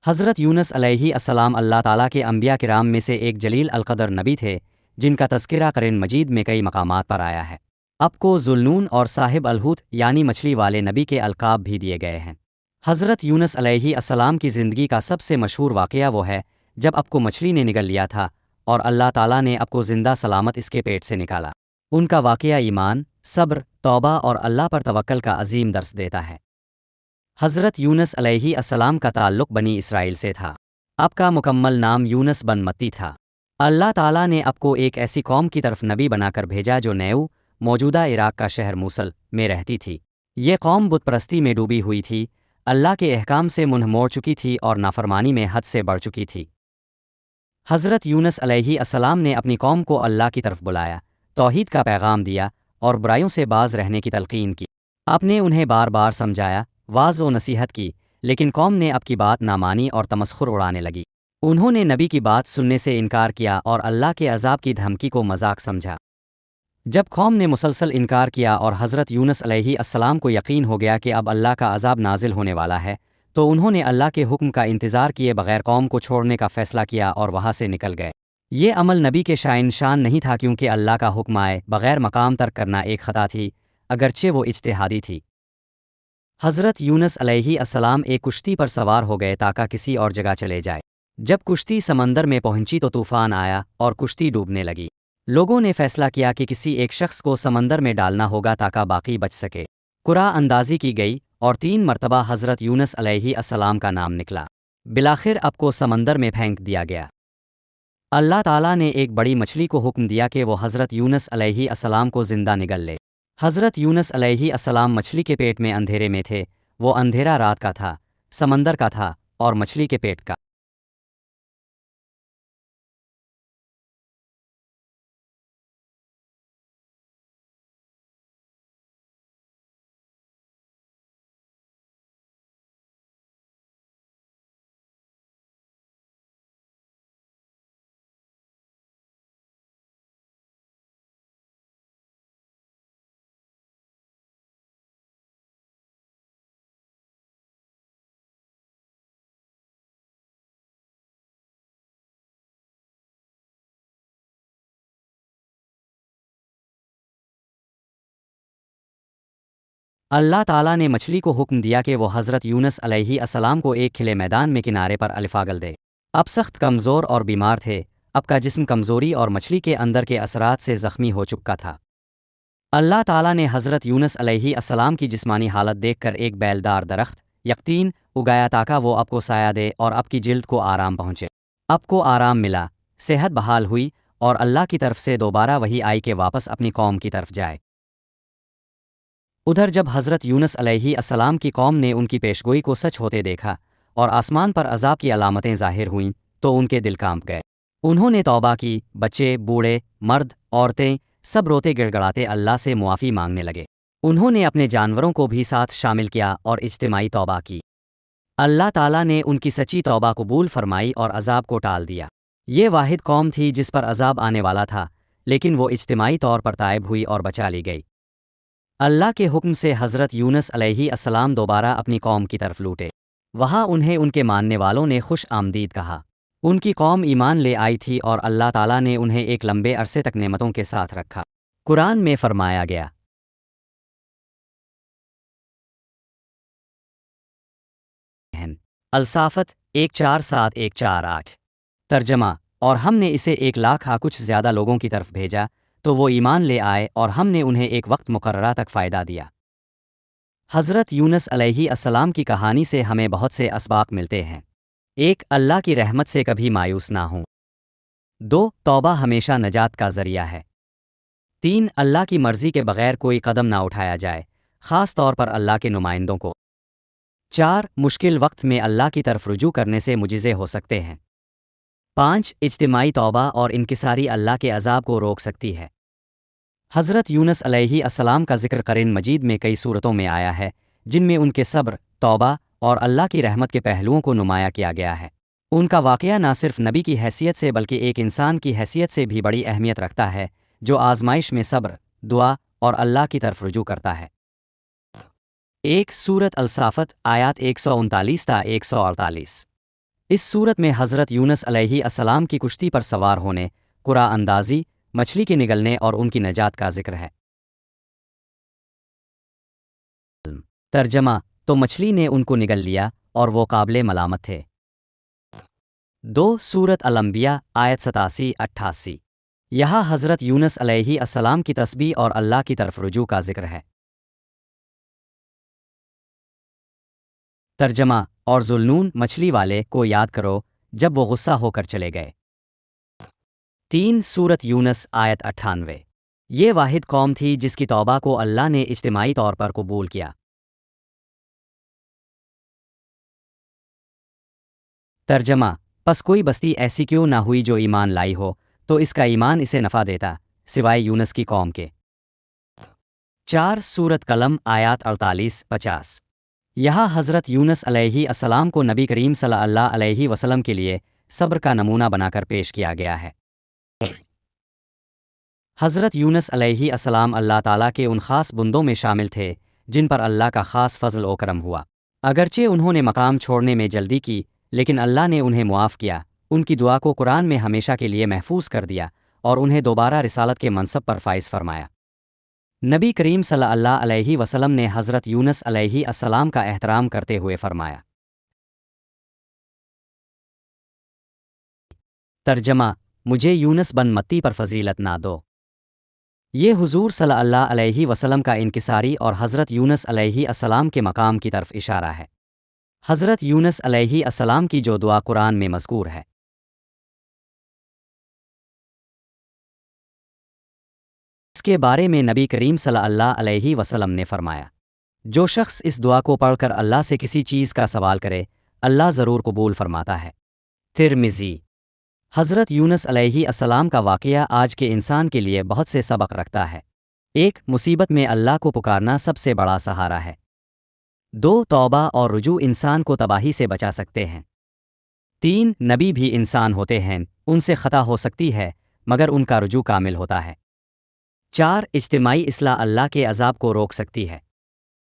حضرت یونس علیہ السلام اللہ تعالیٰ کے انبیاء کرام میں سے ایک جلیل القدر نبی تھے، جن کا تذکرہ قرآن مجید میں کئی مقامات پر آیا ہے۔ آپ کو ذوالنون اور صاحب الحوت یعنی مچھلی والے نبی کے القاب بھی دیے گئے ہیں۔ حضرت یونس علیہ السلام کی زندگی کا سب سے مشہور واقعہ وہ ہے جب آپ کو مچھلی نے نگل لیا تھا اور اللہ تعالیٰ نے آپ کو زندہ سلامت اس کے پیٹ سے نکالا۔ ان کا واقعہ ایمان، صبر، توبہ اور اللہ پر توکل کا عظیم درس دیتا ہے۔ حضرت یونس علیہ السلام کا تعلق بنی اسرائیل سے تھا۔ آپ کا مکمل نام یونس بن متی تھا۔ اللہ تعالیٰ نے آپ کو ایک ایسی قوم کی طرف نبی بنا کر بھیجا جو نیو، موجودہ عراق کا شہر موصل میں رہتی تھی۔ یہ قوم بت پرستی میں ڈوبی ہوئی تھی، اللہ کے احکام سے منہ موڑ چکی تھی اور نافرمانی میں حد سے بڑھ چکی تھی۔ حضرت یونس علیہ السلام نے اپنی قوم کو اللہ کی طرف بلایا، توحید کا پیغام دیا اور برائیوں سے باز رہنے کی تلقین کی۔ آپ نے انہیں بار بار سمجھایا، واعظ و نصیحت کی، لیکن قوم نے آپ کی بات نہ مانی اور تمسخر اڑانے لگی۔ انہوں نے نبی کی بات سننے سے انکار کیا اور اللہ کے عذاب کی دھمکی کو مذاق سمجھا۔ جب قوم نے مسلسل انکار کیا اور حضرت یونس علیہ السلام کو یقین ہو گیا کہ اب اللہ کا عذاب نازل ہونے والا ہے، تو انہوں نے اللہ کے حکم کا انتظار کیے بغیر قوم کو چھوڑنے کا فیصلہ کیا اور وہاں سے نکل گئے۔ یہ عمل نبی کے شان نہیں تھا، کیونکہ اللہ کا حکم آئے بغیر مقام ترک کرنا ایک خطا تھی، اگرچہ وہ اجتہادی تھی۔ حضرت یونس علیہ السلام ایک کشتی پر سوار ہو گئے تاکہ کسی اور جگہ چلے جائے۔ جب کشتی سمندر میں پہنچی تو طوفان آیا اور کشتی ڈوبنے لگی۔ لوگوں نے فیصلہ کیا کہ کسی ایک شخص کو سمندر میں ڈالنا ہوگا تاکہ باقی بچ سکے۔ قرعہ اندازی کی گئی اور 3 مرتبہ حضرت یونس علیہ السلام کا نام نکلا۔ بالآخر آپ کو سمندر میں پھینک دیا گیا۔ اللہ تعالیٰ نے ایک بڑی مچھلی کو حکم دیا کہ وہ حضرت یونس علیہ السلام کو زندہ نگل لے۔ حضرت یونس علیہ السلام مچھلی کے پیٹ میں اندھیرے میں تھے۔ وہ اندھیرا رات کا تھا، سمندر کا تھا اور مچھلی کے پیٹ کا۔ اللہ تعالیٰ نے مچھلی کو حکم دیا کہ وہ حضرت یونس علیہ السلام کو ایک کھلے میدان میں کنارے پر الفاگل دے۔ اب سخت کمزور اور بیمار تھے، اب کا جسم کمزوری اور مچھلی کے اندر کے اثرات سے زخمی ہو چکا تھا۔ اللہ تعالیٰ نے حضرت یونس علیہ السلام کی جسمانی حالت دیکھ کر ایک بیلدار درخت یقطین اگایا تاکہ وہ آپ کو سایہ دے اور آپ کی جلد کو آرام پہنچے۔ آپ کو آرام ملا، صحت بحال ہوئی اور اللہ کی طرف سے دوبارہ وحی آئی کہ واپس اپنی قوم کی طرف جائے۔ ادھر جب حضرت یونس علیہ السلام کی قوم نے ان کی پیشگوئی کو سچ ہوتے دیکھا اور آسمان پر عذاب کی علامتیں ظاہر ہوئیں تو ان کے دل کانپ گئے۔ انہوں نے توبہ کی، بچے، بوڑھے، مرد، عورتیں سب روتے گڑ گڑاتے اللہ سے معافی مانگنے لگے۔ انہوں نے اپنے جانوروں کو بھی ساتھ شامل کیا اور اجتماعی توبہ کی۔ اللہ تعالیٰ نے ان کی سچی توبہ قبول فرمائی اور عذاب کو ٹال دیا۔ یہ واحد قوم تھی جس پر عذاب آنے والا تھا، لیکن وہ اجتماعی طور پر تائب ہوئی اور بچا لی گئی۔ اللہ کے حکم سے حضرت یونس علیہ السلام دوبارہ اپنی قوم کی طرف لوٹے۔ وہاں انہیں ان کے ماننے والوں نے خوش آمدید کہا۔ ان کی قوم ایمان لے آئی تھی اور اللہ تعالیٰ نے انہیں ایک لمبے عرصے تک نعمتوں کے ساتھ رکھا۔ قرآن میں فرمایا گیا، الصافت 1:4-7-1-4-8۔ ترجمہ، اور ہم نے اسے 1,00,000 کچھ زیادہ لوگوں کی طرف بھیجا تو وہ ایمان لے آئے اور ہم نے انہیں ایک وقت مقررہ تک فائدہ دیا۔ حضرت یونس علیہ السلام کی کہانی سے ہمیں بہت سے اسباق ملتے ہیں۔ 1. اللہ کی رحمت سے کبھی مایوس نہ ہوں۔ 2. توبہ ہمیشہ نجات کا ذریعہ ہے۔ 3. اللہ کی مرضی کے بغیر کوئی قدم نہ اٹھایا جائے، خاص طور پر اللہ کے نمائندوں کو۔ 4. مشکل وقت میں اللہ کی طرف رجوع کرنے سے معجزے ہو سکتے ہیں۔ 5. اجتماعی توبہ اور انکساری اللہ کے عذاب کو روک سکتی ہے۔ حضرت یونس علیہ السلام کا ذکر قرآن مجید میں کئی صورتوں میں آیا ہے، جن میں ان کے صبر، توبہ اور اللہ کی رحمت کے پہلوؤں کو نمایاں کیا گیا ہے۔ ان کا واقعہ نہ صرف نبی کی حیثیت سے بلکہ ایک انسان کی حیثیت سے بھی بڑی اہمیت رکھتا ہے، جو آزمائش میں صبر، دعا اور اللہ کی طرف رجوع کرتا ہے۔ 1. سورت الصافت آیات 139 تا 148۔ اس صورت میں حضرت یونس علیہ السلام کی کشتی پر سوار ہونے، قرآ اندازی، مچھلی کے نگلنے اور ان کی نجات کا ذکر ہے۔ ترجمہ: تو مچھلی نے ان کو نگل لیا اور وہ قابل ملامت تھے۔ 2 سورۃ الانبیاء آیت 87-88۔ یہاں حضرت یونس علیہ السلام کی تسبیح اور اللہ کی طرف رجوع کا ذکر ہے۔ ترجمہ: اور ذوالنون مچھلی والے کو یاد کرو جب وہ غصہ ہو کر چلے گئے۔ 3 سورۃ یونس آیت 98۔ یہ واحد قوم تھی جس کی توبہ کو اللہ نے اجتماعی طور پر قبول کیا۔ ترجمہ: پس کوئی بستی ایسی کیوں نہ ہوئی جو ایمان لائی ہو تو اس کا ایمان اسے نفع دیتا، سوائے یونس کی قوم کے۔ 4 سورۃ قلم آیات 48-50۔ یہاں حضرت یونس علیہ السلام کو نبی کریم صلی اللہ علیہ وسلم کے لیے صبر کا نمونہ بنا کر پیش کیا گیا ہے۔ حضرت یونس علیہ السلام اللہ تعالیٰ کے ان خاص بندوں میں شامل تھے جن پر اللہ کا خاص فضل و کرم ہوا۔ اگرچہ انہوں نے مقام چھوڑنے میں جلدی کی، لیکن اللہ نے انہیں معاف کیا، ان کی دعا کو قرآن میں ہمیشہ کے لیے محفوظ کر دیا اور انہیں دوبارہ رسالت کے منصب پر فائز فرمایا۔ نبی کریم صلی اللہ علیہ وسلم نے حضرت یونس علیہ السلام کا احترام کرتے ہوئے فرمایا۔ ترجمہ: مجھے یونس بن متی پر فضیلت نہ دو۔ یہ حضور صلی اللہ علیہ وسلم کا انکساری اور حضرت یونس علیہ السلام کے مقام کی طرف اشارہ ہے۔ حضرت یونس علیہ السلام کی جو دعا قرآن میں مذکور ہے، اس کے بارے میں نبی کریم صلی اللہ علیہ وسلم نے فرمایا، جو شخص اس دعا کو پڑھ کر اللہ سے کسی چیز کا سوال کرے، اللہ ضرور قبول فرماتا ہے۔ ترمذی۔ حضرت یونس علیہ السلام کا واقعہ آج کے انسان کے لیے بہت سے سبق رکھتا ہے۔ 1 مصیبت میں اللہ کو پکارنا سب سے بڑا سہارا ہے۔ 2 توبہ اور رجوع انسان کو تباہی سے بچا سکتے ہیں۔ 3 نبی بھی انسان ہوتے ہیں، ان سے خطا ہو سکتی ہے مگر ان کا رجوع کامل ہوتا ہے۔ 4 اجتماعی اصلاح اللہ کے عذاب کو روک سکتی ہے۔